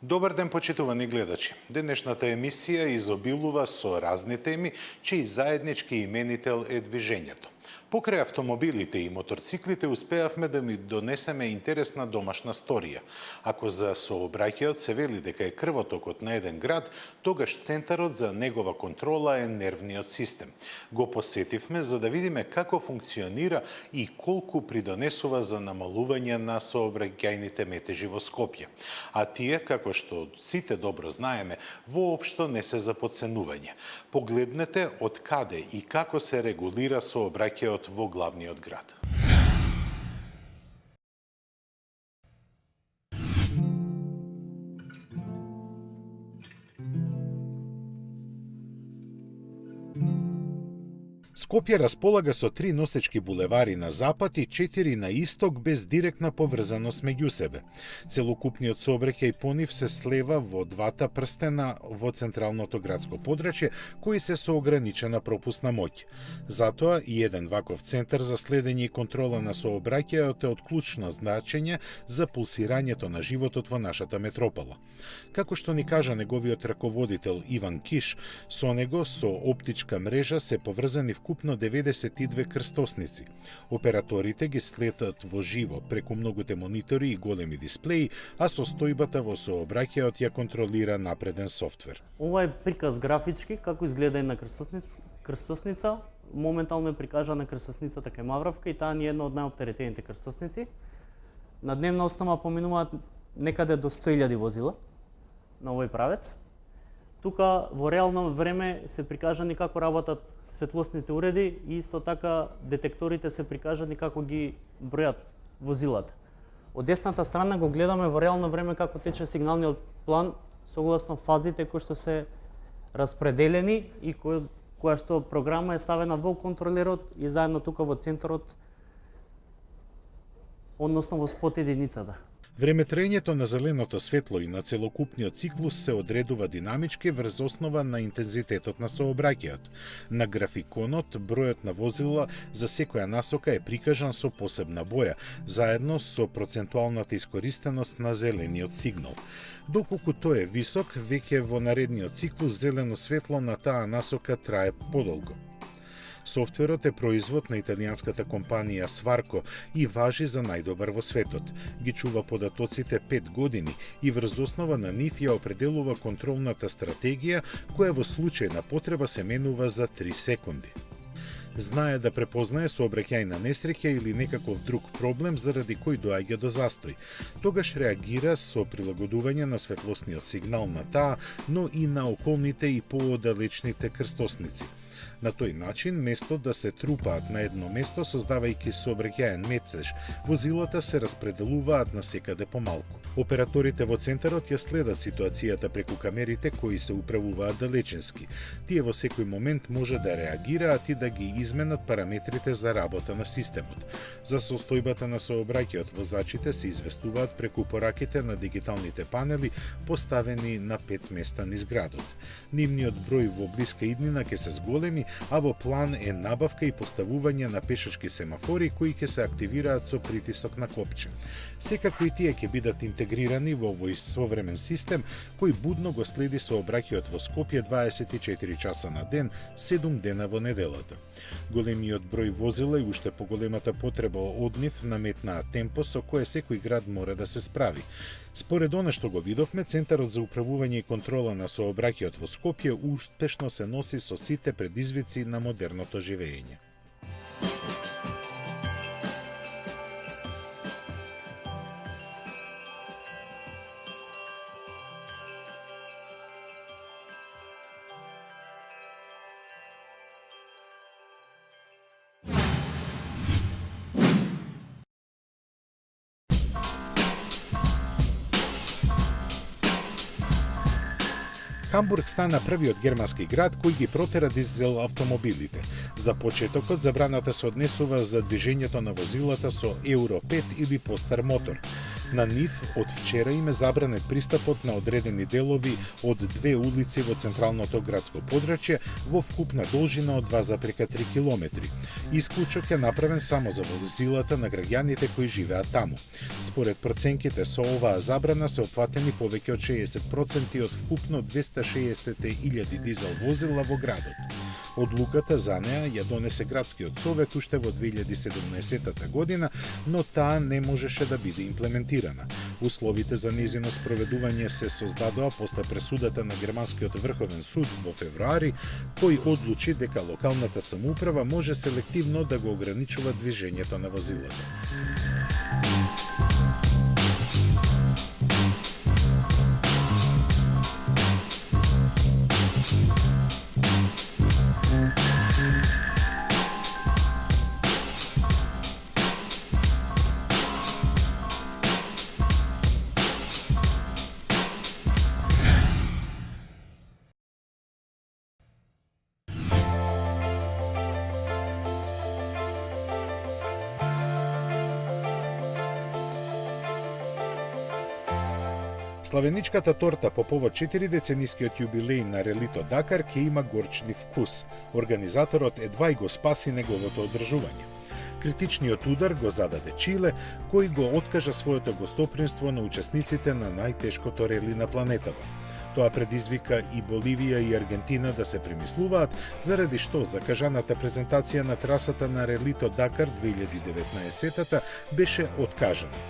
Добар ден, почитувани гледачи. Денешната емисија изобилува со разни теми, чиј заеднички именител е движењето. Покрај автомобилите и моторциклите успеавме да ми донесеме интересна домашна сторија. Ако за сообраќајот се вели дека е крвотокот на еден град, тогаш центарот за негова контрола е нервниот систем. Го посетивме за да видиме како функционира и колку придонесува за намалување на сообраќајните метежи во Скопје. А тие, како што сите добро знаеме, воопшто не се за потценување. Погледнете од каде и како се регулира сообраќајот во главниот град. Скопје располага со 3 носечки булевари на запад и 4 на исток без директна поврзаност меѓу себе. Целокупниот сообраќај по нив се слева во двата прстена во централното градско подрачје, кои се со ограничена пропусна моќ. Затоа и еден ваков центар за следење и контрола на сообраќајот е од клучно значење за пулсирањето на животот во нашата метропола. Како што ни кажа неговиот раководител Иван Киш, со него со оптичка мрежа се поврзани вкупно 92 крстосници. Операторите ги следат во живо преку многуте монитори и големи дисплеи, а состојбата во сообраќајот ја контролира напреден софтвер. Ова е приказ графички како изгледа една крстосница. Моментално е прикажана крстосницата кај Мавравка и таа ни е една од најоптеретените крстосници. На дневна основа поминуваат некаде до 100.000 возила на овој правец. Тука во реално време се прикажани како работат светлосните уреди и исто така детекторите се прикажани како ги бројат возилата. Од десната страна го гледаме во реално време како тече сигналниот план согласно фазите кои што се распределени и која што програма е ставена во контролерот и заедно тука во центарот, односно во спот единицата. Времетраењето на зеленото светло и на целокупниот циклус се одредува динамички врз основа на интензитетот на сообраќајот. На графиконот бројот на возила за секоја насока е прикажан со посебна боја, заедно со процентуалната искористеност на зелениот сигнал. Доколку тој е висок, веќе во наредниот циклус зелено светло на таа насока трае подолго. Софтверот е производ на италијанската компанија Сварко и важи за најдобар во светот. Ги чува податоците 5 години и врз основа на нив ја определува контролната стратегија, која во случај на потреба се менува за 3 секунди. Знае да препознае сообраќајна несреќа или некаков друг проблем заради кој доаѓа до застој. Тогаш реагира со прилагодување на светлосниот сигнал на таа, но и на околните и поодалечните крстосници. На тој начин, место да се трупаат на едно место, создавајќи сообраќаен метеж, возилата се распределуваат насекаде помалку. Операторите во центарот ја следат ситуацијата преку камерите кои се управуваат далечински. Тие во секој момент може да реагираат и да ги изменат параметрите за работа на системот. За состојбата на сообраќајот возачите се известуваат преку пораките на дигиталните панели поставени на 5 места низ градот. Нивниот број во блиска иднина ќе се зголеми, а во план е набавка и поставување на пешачки семафори кои ќе се активираат со притисок на копче. Секако и тие ќе бидат интегрирани во овој современ систем кој будно го следи сообраќајот во Скопје 24 часа на ден, 7 дена во неделата. Големиот број возила и уште поголемата потреба од нив наметнаа темпо со кое секој град мора да се справи. Според она што го видовме, Центарот за управување и контрола на сообраќајот во Скопје успешно се носи со сите предизвици на модерното живење. Хамбург стана првиот германски град кој ги протера дизел автомобилите. За почетокот забраната се однесува за движењето на возилата со Евро 5 или постар мотор. На нив од вчера им е забранет пристапот на одредени делови од две улици во централното градско подрачје во вкупна должина од 2,3 километри. Исклучок е направен само за возилата на граѓаните кои живеат таму. Според проценките со оваа забрана се опфатени повеќе од 60% од вкупно 260.000 дизел возила во градот. Одлуката за неа ја донесе градскиот совет уште во 2017 година, но таа не можеше да биде имплементирана. Условите за нејзино спроведување се создадоа после пресудата на Германскиот врховен суд во февруари, кој одлучи дека локалната самоуправа може селективно да го ограничува движењето на возилата. Славеничката торта по повод 4-деценискиот јубилеј на релито Дакар ќе има горчлив вкус. Организаторот едва и го спаси неговото одржување. Критичниот удар го зададе Чиле, кој го откажа своето гостопримство на учесниците на најтешкото рели на планетава. Тоа предизвика и Боливија и Аргентина да се премислуваат, заради што закажаната презентација на трасата на релито Дакар 2019 беше откажана.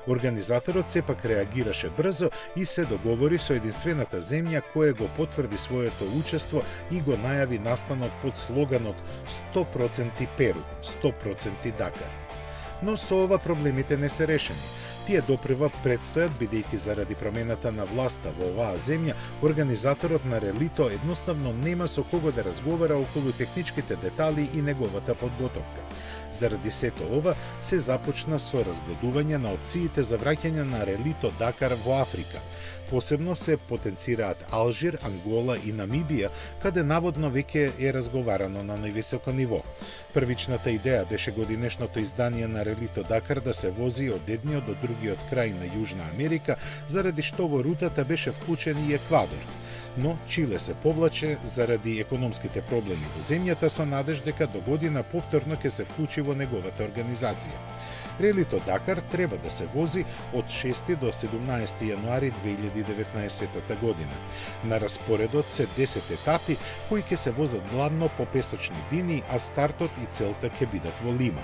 Организаторот сепак реагираше брзо и се договори со единствената земја која го потврди своето учество и го најави настанок под слоганот 100% Перу, 100% Дакар. Но со ова проблемите не се решени. Тие допрева предстојат бидејќи заради промената на власта во оваа земја, организаторот на релито едноставно нема со кого да разговара околу техничките детали и неговата подготовка. Заради сето ова се започна со разгледување на опциите за враќање на релито Дакар во Африка. Посебно се потенцираат Алжир, Ангола и Намибија, каде наводно веќе е разговарано на највисоко ниво. Првичната идеја беше годинешното издание на релито Дакар да се вози од едниот до другиот крај на Јужна Америка, заради што во рутата беше вклучен и Еквадор. Но Чиле се повлаче заради економските проблеми во земјата со надеж дека до година повторно ќе се вклучи во неговата организација. Релито Дакар треба да се вози од 6 до 17 јануари 2019 година. На распоредот се 10 етапи кои ќе се возат главно по песочни линии, а стартот и целта ќе бидат во Лима.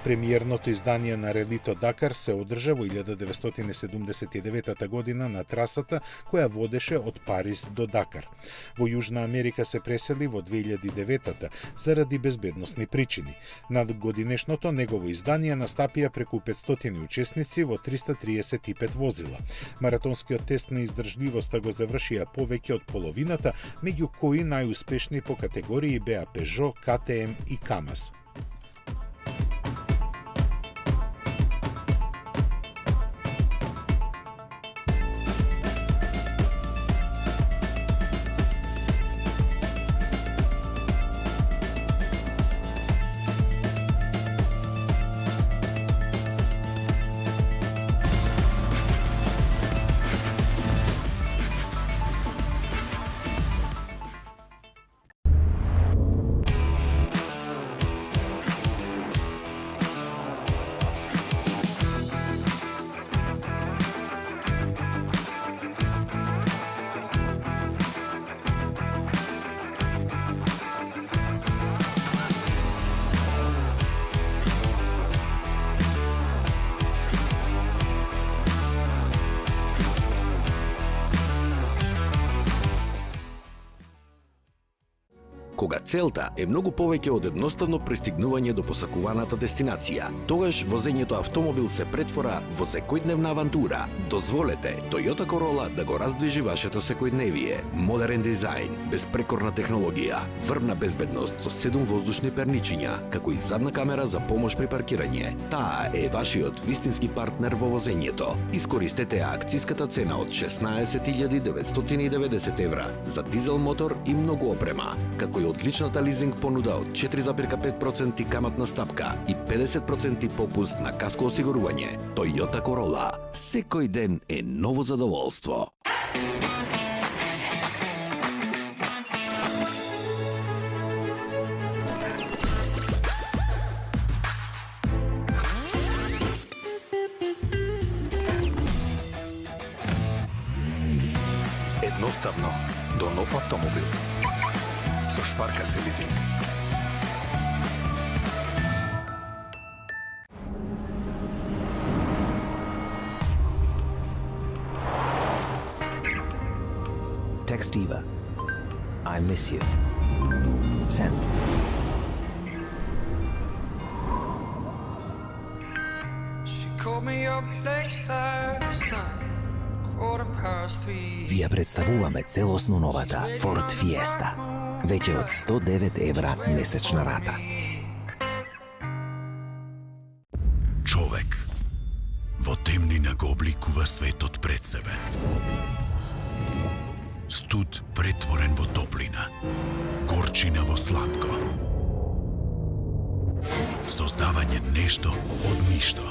Премиерното издание на релито Дакар се одржа во 1979 година на трасата која водеше од Париз до Дакар. Во Јужна Америка се пресели во 2009 заради безбедносни причини. На годинешното негово издание настапија преку 500 учесници во 335 возила. Маратонскиот тест на издржливоста го завршија повеќе од половината, меѓу кои најуспешни по категории беа Peugeot, KTM и Камаз. Кога целта е многу повеќе од едноставно пристигнување до посакуваната дестинација, тогаш возењето автомобил се претвора во секојдневна авантура. Дозволете Toyota Corolla да го раздвижи вашето секојдневие. Модерен дизајн, безпрекорна технологија, врвна безбедност со 7 воздушни перничиња, како и задна камера за помош при паркирање. Таа е вашиот вистински партнер во возењето. Искористете акциската цена од 16.990 евра за дизел мотор и многу опрема, како и од одличната лизинг понуда од 4,5% каматна стапка и 50% попуст на каско осигурување. Toyota Corolla. Секој ден е ново задоволство. Едноставно до нов автомобил. Со Шпарка се лизинг. Text Eva. I miss you. Send. She called me up late last night. Ви ја представуваме целосно новата Ford Fiesta. Веќе од 109 евра месечна рата. Човек во темнина го обликува светот пред себе. Студ претворен во топлина, горчина во сладко. Создавање нешто од ништо.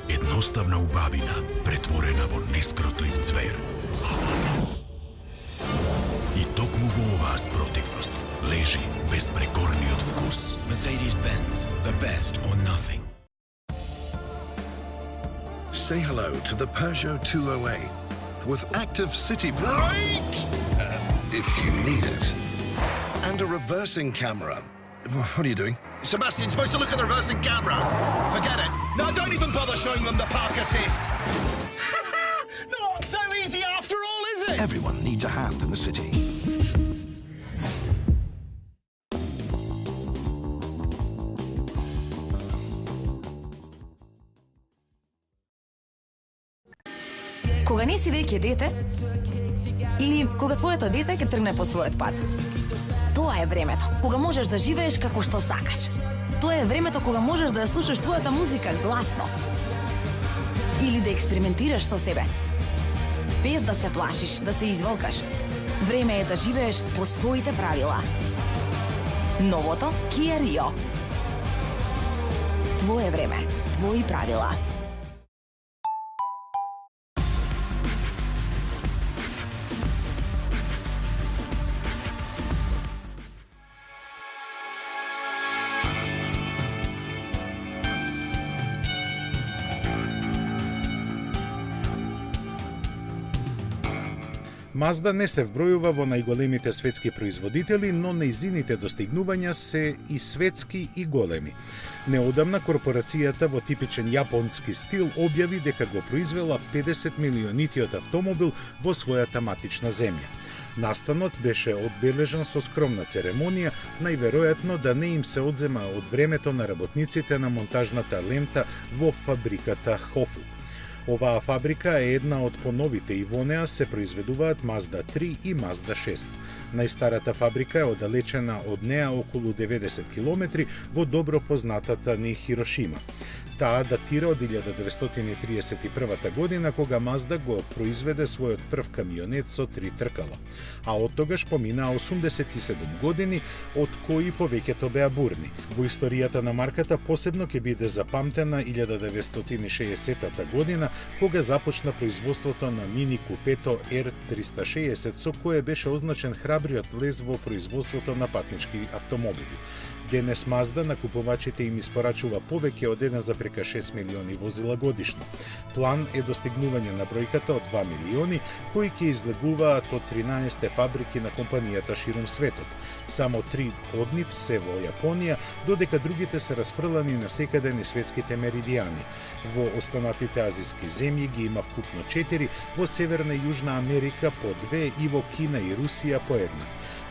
Едноставна убавина, претворена во нескротлив цвер. И токму во оваа спротивност лежи безпрекорниот вкус. Mercedes-Benz, the best or nothing. Say hello to the Peugeot 208 with active city brake, if you need it, and a reversing camera. What are you doing? Sebastian's supposed to look at the reversing camera. Forget it. No, don't even bother showing them the park assist. Not so easy after all, is it? Everyone needs a hand in the city. Кога не си веќе дете, или кога твоето дете ќе тргне по својот пат. Тоа е времето кога можеш да живееш како што сакаш. Тоа е времето кога можеш да ја слушаш твојата музика гласно. Или да експериментираш со себе. Без да се плашиш, да се изволкаш. Време е да живееш по своите правила. Новото Kia Rio. Твое време, твои правила. Мазда не се вбројува во најголемите светски производители, но нејзините достигнувања се и светски и големи. Неодамна корпорацијата во типичен јапонски стил објави дека го произвела 50 милионитиот автомобил во својата матична земја. Настанот беше одбележан со скромна церемонија, најверојатно да не им се одзема од времето на работниците на монтажната лента во фабриката Хофу. Оваа фабрика е една од поновите и во неа се произведуваат Mazda 3 и Mazda 6. Најстарата фабрика е оддалечена од неа околу 90 километри во добро познатата ни Хирошима. Таа датира од 1931 година, кога Mazda го произведе својот прв камионет со 3 тркала. А од тогаш поминаа 87 години, од кои повеќето беа бурни. Во историјата на марката посебно ќе биде запамтена 1960 година, кога започна производството на мини купето R360, со кое беше означен храбриот влез во производството на патнички автомобили. Денес Mazda на купувачите им испорачува повеќе од 1,6 милиони возила годишно. План е достигнување на бројката од 2 милиони, кои ќе излегуваат од 13 фабрики на компанијата ширум светот. Само 3 од нив се во Јапонија, додека другите се расфрлани на секаде низ светските меридијани. Во останатите азиски земји ги има вкупно 4, во Северна и Јужна Америка по 2 и во Кина и Русија по 1.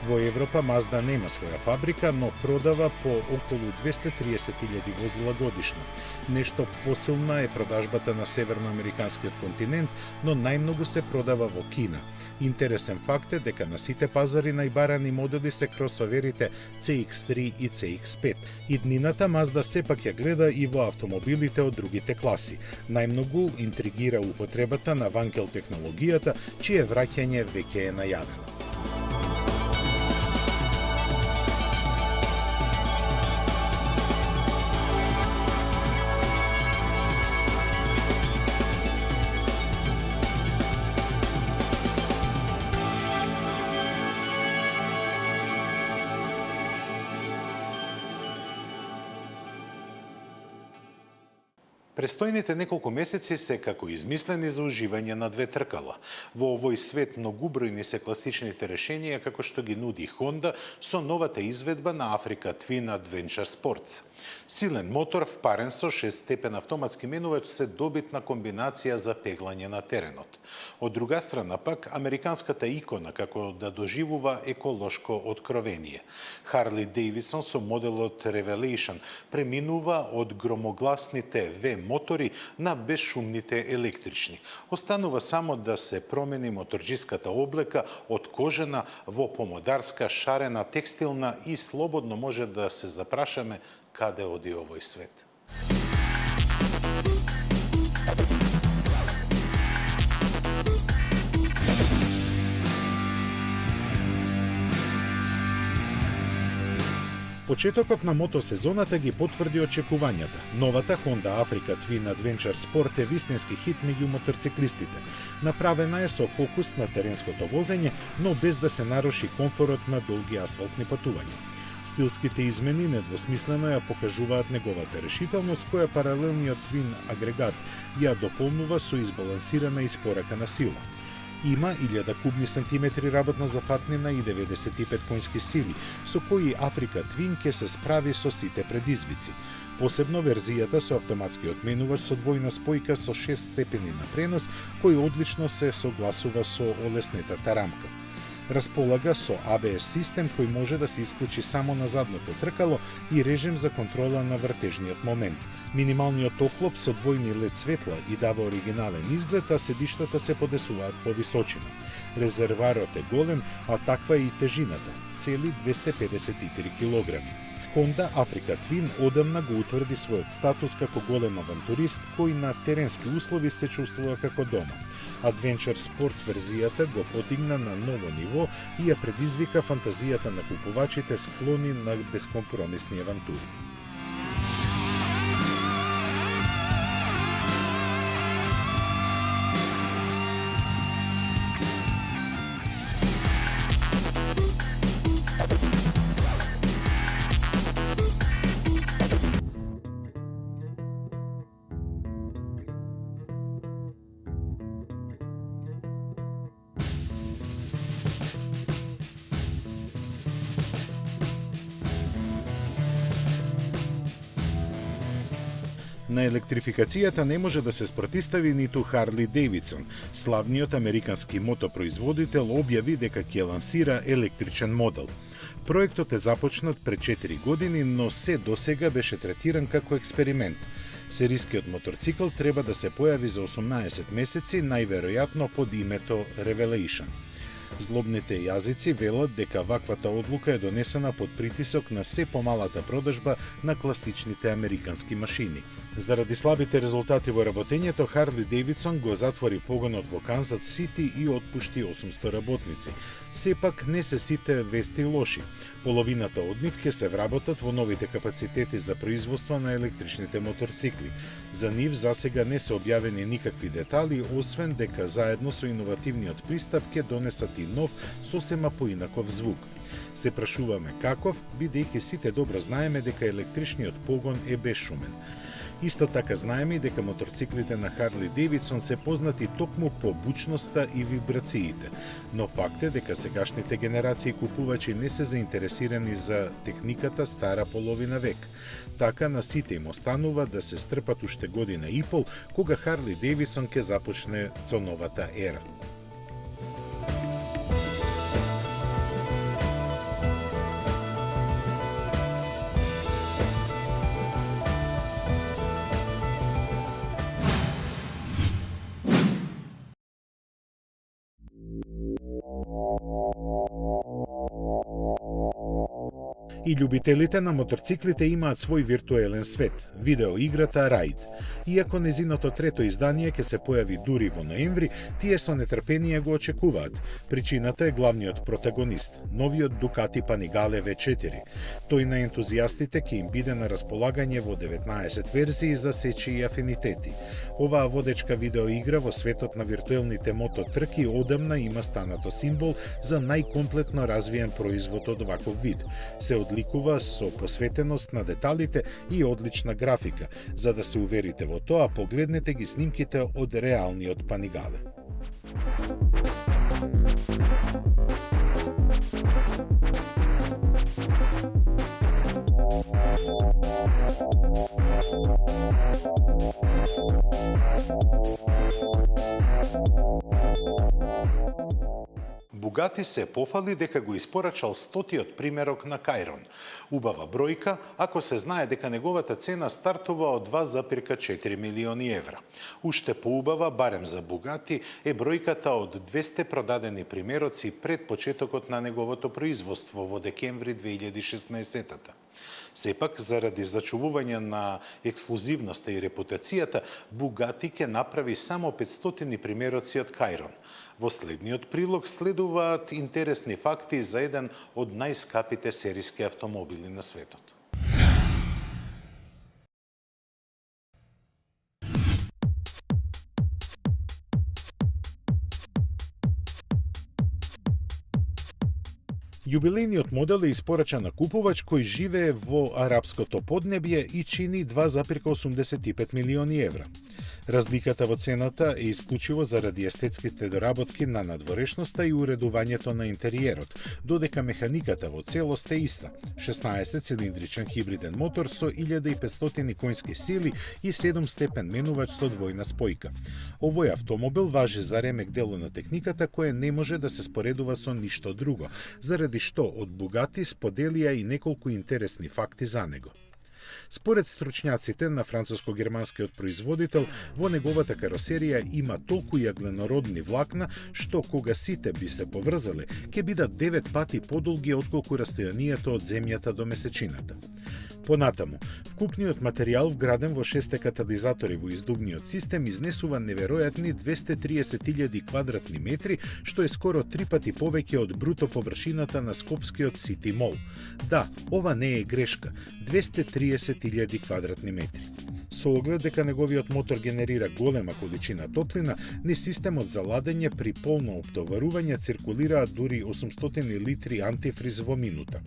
Во Европа Mazda нема своја фабрика, но продава по околу 230.000 возила годишно. Нешто посилна е продажбата на северноамериканскиот континент, но најмногу се продава во Кина. Интересен факт е дека на сите пазари најбарани модели се кросоверите CX-3 и CX-5. Иднината Mazda сепак ја гледа и во автомобилите од другите класи. Најмногу интригира употребата на ванкел технологијата, чие враќање веќе е најавено. Престојните неколку месеци се како измислени за уживање на две тркала. Во овој свет многубројни се класичните решенија како што ги нуди Honda со новата изведба на Africa Twin Adventure Sports. Силен мотор впарен со 6-степен автоматски менувач се добитна комбинација за пеглање на теренот. Од друга страна пак, американската икона како да доживува еколошко откровение. Харли Дейвидсон со моделот Revelation преминува од громогласните V-мотори на безшумните електрични. Останува само да се промени моторџиската облека од кожена во помодарска, шарена, текстилна и слободно може да се запрашаме каде оди овој свет. Почетокот на мотосезоната ги потврди очекувањата. Новата Honda Africa Twin Adventure Sport е вистински хит меѓу моторциклистите. Направена е со фокус на теренското возење, но без да се наруши комфорот на долги асфалтни патувања. Стилските измени недвосмислено ја покажуваат неговата решителност, која паралелниот твин агрегат ја дополнува со избалансирана испоракана сила. Има 1000 кубни сантиметри работна зафатнина и 95 конски сили, со кои Africa Twin ќе се справи со сите предизвици. Посебно верзијата со автоматскиот менувач со двојна спојка со 6 степени на пренос, кој одлично се согласува со олеснетата рамка. Располага со ABS систем кој може да се исклучи само на задното тркало и режим за контрола на вртежниот момент. Минималниот оклоп со двојни LED светла и дава оригинален изглед, а седиштата се подесуваат по височина. Резерварот е голем, а таква е и тежината, цели 253 кг. Honda Africa Twin одамна го утврди својот статус како голем авантурист кој на теренски услови се чувствува како дома. Adventure Sport верзијата го подигна на ново ниво и ја предизвика фантазијата на купувачите склони на бескомпромисни авантури. На електрификацијата не може да се спротистави ниту Харли Дейвидсон. Славниот американски мотопроизводител објави дека ќе лансира електричен модел. Проектот е започнат пред 4 години, но се досега беше третиран како експеримент. Серискиот моторцикл треба да се појави за 18 месеци, најверојатно под името Revelation. Злобните јазици велат дека ваквата одлука е донесена под притисок на се помалата продажба на класичните американски машини. Заради слабите резултати во работењето, Харли Дейвидсон го затвори погонот во Канзас Сити и отпушти 800 работници. Сепак не се сите вести лоши. Половината од нив ќе се вработат во новите капацитети за производство на електричните моторцикли. За нив засега не се објавени никакви детали, освен дека заедно со иновативниот пристап ќе донесат и нов, сосема поинаков звук. Се прашуваме каков, бидејќи сите добро знаеме дека електричниот погон е безшумен. Исто така знаеме дека моторциклите на Харли Дейвидсон се познати токму по бучноста и вибрациите, но факт е дека сегашните генерации купувачи не се заинтересирани за техниката стара половина век. Така на сите им останува да се стрпат уште година и пол, кога Харли Дейвидсон ќе започне со новата ера. И љубителите на моторциклите имаат свој виртуелен свет – видеоиграта Ride. Иако незиното трето издание ќе се појави дури во ноември, тие со нетрпение го очекуваат. Причината е главниот протагонист – новиот Ducati Panigale V4. Тој на ентузијастите ќе им биде на располагање во 19 верзии за сечи и афинитети. Оваа водечка видеоигра во светот на виртуелните мототрки одамна има станато символ за најкомплетно развиен производ од ваков вид. Се одликува со посветеност на деталите и одлична графика. За да се уверите во тоа, погледнете ги снимките од реалниот Панигале. Бугати се пофали дека го испорачал 100-тиот примерок на Кајрон. Убава бројка, ако се знае дека неговата цена стартува од 2,4 милиони евра. Уште поубава, барем за Бугати, е бројката од 200 продадени примероци пред почетокот на неговото производство во декември 2016-та. Сепак, заради зачувување на ексклузивноста и репутацијата, Бугати ќе направи само 500 примероци од Кајрон. Во следниот прилог следуваат интересни факти за еден од најскапите сериски автомобили на светот. Јубилејниот модел е испорачан на купувач кој живее во арапското поднебје и чини 2,85 милиони евра. Разликата во цената е исклучиво заради естетските доработки на надворешноста и уредувањето на интериерот, додека механиката во целост е иста. 16-цилиндричен хибриден мотор со 1500 конски сили и 7-степен менувач со двојна спојка. Овој автомобил важи за ремек дело на техниката кој не може да се споредува со ништо друго, заради што од Бугати споделија и неколку интересни факти за него. Според стручњаците на француско-германскиот производител, во неговата каросерија има толку јагленородни влакна, што кога сите би се поврзале, ќе бидат 9 пати подолги отколку растојанието од земјата до месечината. Понатаму, вкупниот материјал вграден во 6 катализатори во издувниот систем изнесува неверојатни 230.000 квадратни метри, што е скоро 3 пати повеќе од бруто површината на скопскиот Сити Мол. Да, ова не е грешка, 230.000 квадратни метри. Со оглед дека неговиот мотор генерира голема количина топлина, низ системот за ладење при полно оптоварување циркулираат дури 800 литри антифриз во минута.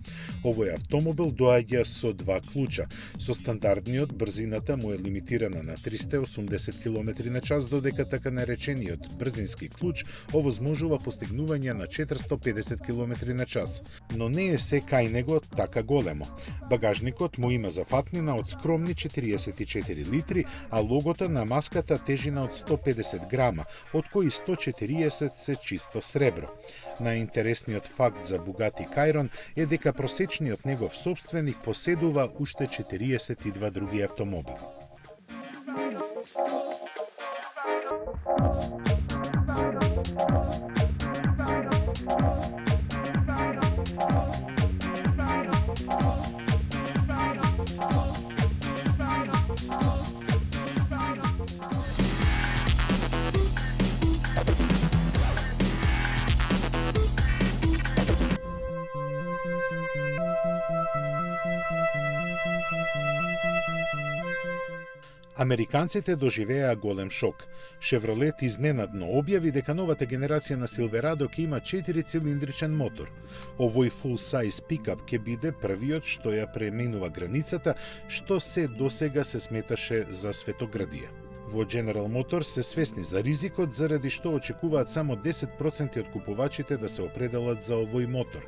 Овој автомобил доаѓа со 2 клуча. Со стандардниот брзината му е лимитирана на 380 км на час, додека така наречениот брзински клуч овозможува постигнување на 450 км на час. Но не е се кај него така големо. Багажникот му има зафатнина од скромни 44 литри, а логото на маската тежина од 150 грама, од кои 140 се чисто сребро. Најинтересниот факт за Бугати Кајрон е дека просечниот негов собственик поседува уште 42 други автомобили. Американците доживеа голем шок. Шевролет изненадно објави дека новата генерација на Силверадо ќе има 4-цилиндричен мотор. Овој full-size пикап ќе биде првиот што ја преминува границата, што се досега се сметаше за светоградија. Во General Motors се свесни за ризикот, заради што очекуваат само 10% од купувачите да се определат за овој мотор.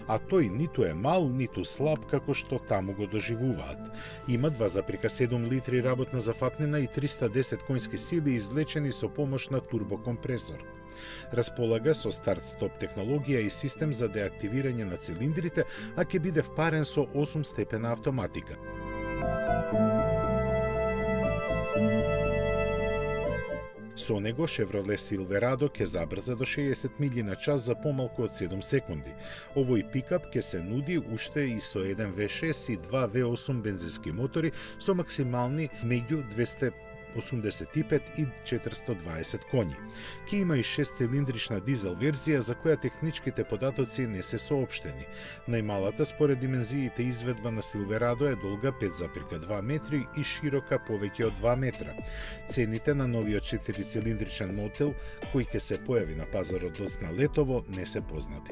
А тој ниту е мал, ниту слаб како што таму го доживуваат. Има 2,7 литри работна зафатнина и 310 конски сили извлечени со помош на турбокомпресор. Располага со старт-стоп технологија и систем за деактивирање на цилиндрите, а ќе биде впарен со 8-степена автоматика. Со него Chevrolet Silverado ќе забрза до 60 милји на час за помалку од 7 секунди. Овој пикап ќе се нуди уште и со 1 V6 и 2 V8 бензински мотори со максимални меѓу 285 и 420 коњи. Ќе има и 6-цилиндрична дизел верзија за која техничките податоци не се соопштени. Најмалата според димензиите изведба на Silverado е долга 5,2 метри и широка повеќе од 2 метра. Цените на новиот 4-цилиндричен модел, кој ќе се појави на пазарот доцна летово, не се познати.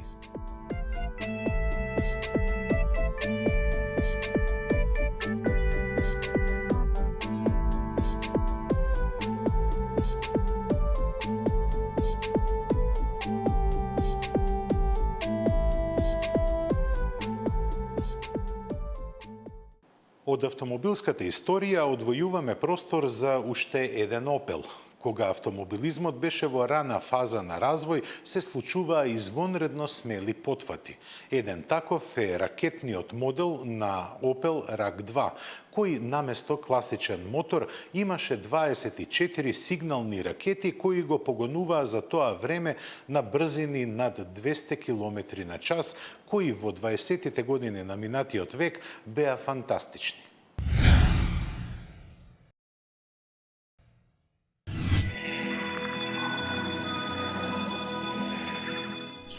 Од автомобилската историја одвојуваме простор за уште еден Опел. Кога автомобилизмот беше во рана фаза на развој, се случуваа извонредно смели потфати. Еден таков е ракетниот модел на Opel RAK2, кој наместо класичен мотор имаше 24 сигнални ракети кои го погонуваа за тоа време на брзини над 200 км на час, кои во 20-тите години на минатиот век беа фантастични.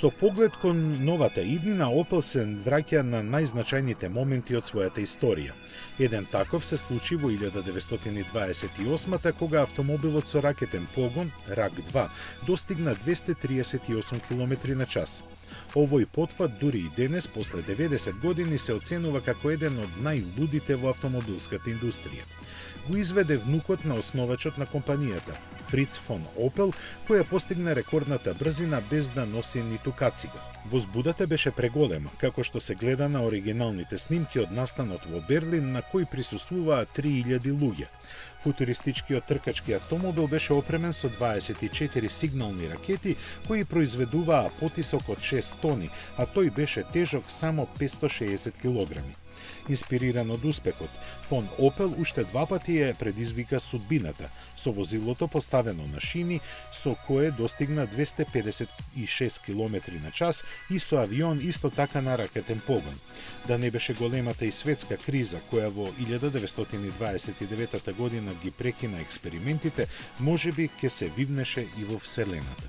Со поглед кон новата иднина, Opel се враќа на најзначајните моменти од својата историја. Еден таков се случи во 1928-та, кога автомобилот со ракетен погон, RAK2, достигна 238 км на час. Овој потфат дури и денес, после 90 години, се оценува како еден од најлудите во автомобилската индустрија. Го изведе внукот на основачот на компанијата, Фриц фон Опел, која постигна рекордната брзина без да носи ниту кацига. Возбудата беше преголема, како што се гледа на оригиналните снимки од настанот во Берлин, на кој присуствуваа 3000 луѓе. Футуристичкиот тркачки автомобил беше опремен со 24 сигнални ракети, кои произведуваа потисок од 6 тони, а тој беше тежок само 560 килограми. Инспириран од успехот, фон Опел уште два пати ја предизвика судбината, со возилото поставено на шини, со кое достигна 256 км на час и со авион исто така на ракетен погон. Да не беше големата и светска криза, која во 1929 година ги прекина експериментите, можеби ќе се вивнеше и во Вселената.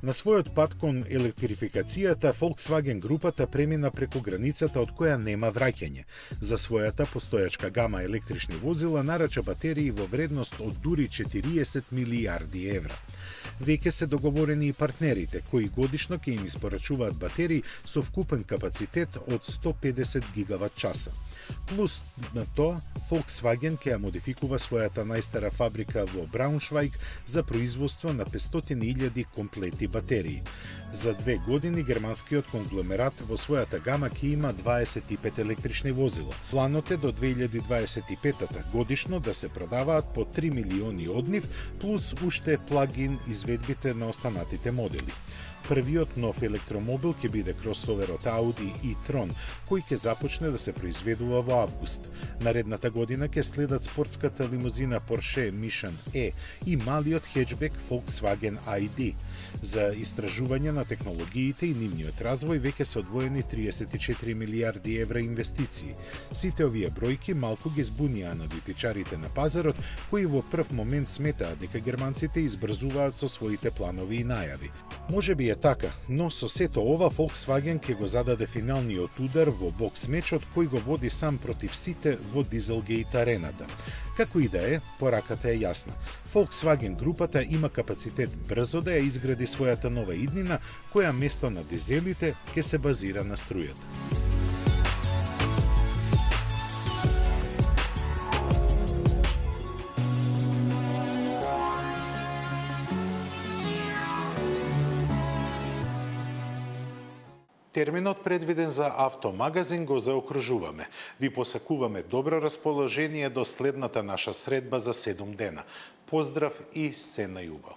На својот пат кон електрификацијата, Volkswagen групата премина преку границата од која нема враќање. За својата постојачка гама електрични возила нарача батерии во вредност од дури 40 милиарди евра. Веќе се договорени и партнерите, кои годишно ќе им испорачуваат батерии со вкупен капацитет од 150 гигават часа. Плюс на тоа, Volkswagen ќе ја модификува својата најстара фабрика во Брауншвајг за производство на 500.000 комплети батерии. За 2 години германскиот конгломерат во својата гама ќе има 25 електрични возила. Планот е до 2025-та годишно да се продаваат по 3 милиони од нив, плюс уште плагин изведбите на останатите модели. Првиот нов електромобил ќе биде кросоверот Audi e-tron, кој ќе започне да се произведува во август. Наредната година ќе следат спортската лимузина Porsche Mission E и малиот хеджбек Volkswagen ID. За истражување на технологиите и нивниот развој веќе се одвоени 34 милиарди евра инвестиции. Сите овие бројки малку ги збунија аналитичарите на пазарот, кои во прв момент сметаат дека германците избрзуваат со своите планови и најави. Можеби е така, но со сето ова Volkswagen ќе го зададе финалниот удар во бокс мечот кој го води сам против сите во Дизелгейт арената. Како и да е, пораката е јасна. Volkswagen групата има капацитет брзо да ја изгради својата нова иднина, која место на дизелите ќе се базира на струјата. Терминот предвиден за автомагазин го заокружуваме. Ви посакуваме добро расположение до следната наша средба за 7 дена. Поздрав и се најубаво.